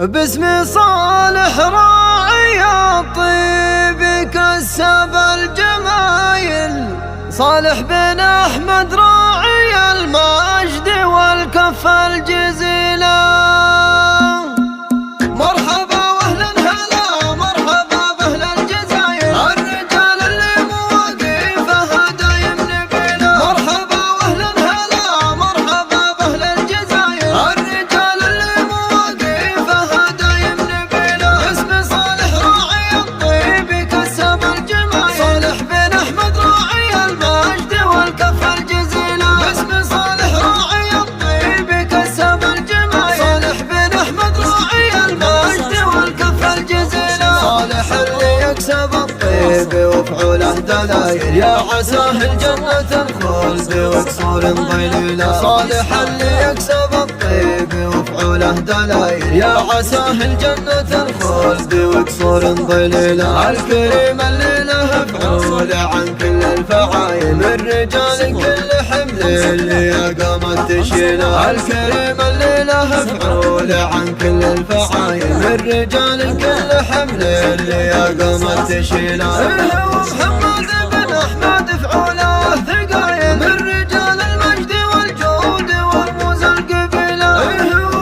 باسم صالح راعي الطيب كسب الجمايل، صالح بن أحمد راعي المجد والكف الجزيلة. مرحبا واهلا هلا مرحبا باهل الجزاير، الرجال اللي مواقفها دايم نبيله. مرحبا واهلا هلا مرحبا باهل الجزاير، الرجال اللي مواقفها دايم نبيله. باسم صالح راعي الطيب كسب الجمايل، صالح بن احمد راعي المجد والكف الجزيله. باسم صالح راعي الطيب كسب الجمايل، صالح بن احمد راعي المجد والكف الجزيله. صالح اللي يكسب الطيب وفعوله دلايل، يا عساه الجنة الخلد وكسور ضليله. صالح اللي يكسب الطيب وفعوله دلايل، يا عساه الجنة الخلد وكسور ضليله. الكريم اللي له فعول عن كل الفعايل، من رجال كل حمل اللي قامت تشيله. الكريم اللي له فعول عن كل الفعايل، من رجال كل حمل اللي قامت تشيله. محمد بن احمد فعوله ثقايل، من رجال المجد والجود والموز القبيله.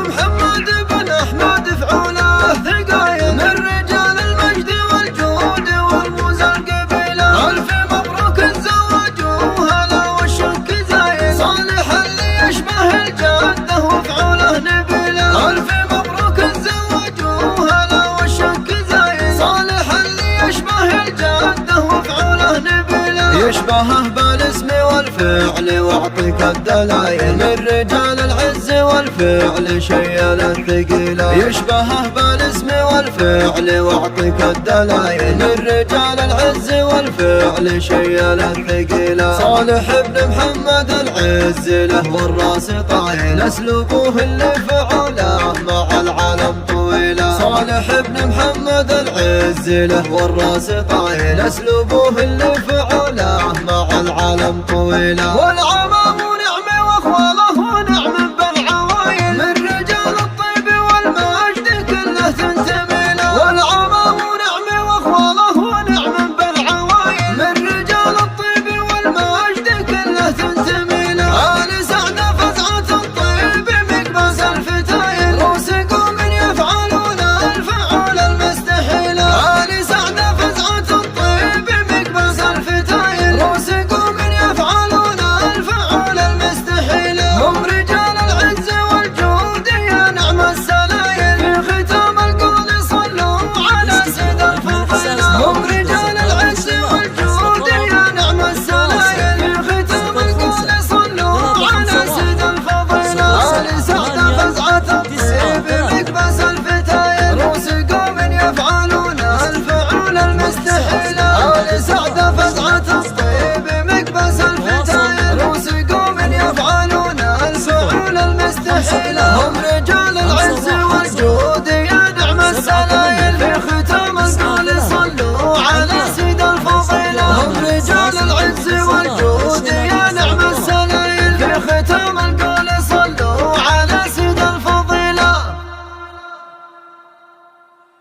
محمد بن احمد فعوله ثقايل، من رجال المجد والجود والموز القبيله. الف مبروك الزواج وهلا والشك زايل، صالح اللي يشبه الجده وفعوله نبيله. الف مبروك الزواج وهلا والشك زايل، صالح اللي يشبه الجده وفعوله نبيله. يشبهه بالاسم والفعل واعطيك الدلايل، من رجال العز والفعل شيل الثقيله. يشبهه بالاسم والفعل واعطيك الدلايل، من رجال العز والفعل شيل الثقيله. صالح بن محمد العز له والراس طايل، اسلوبه اللي فعوله مع العالم طويله. صالح بن محمد العز له والراس طايل، اسلوبه اللي فعوله مع العالم طويله.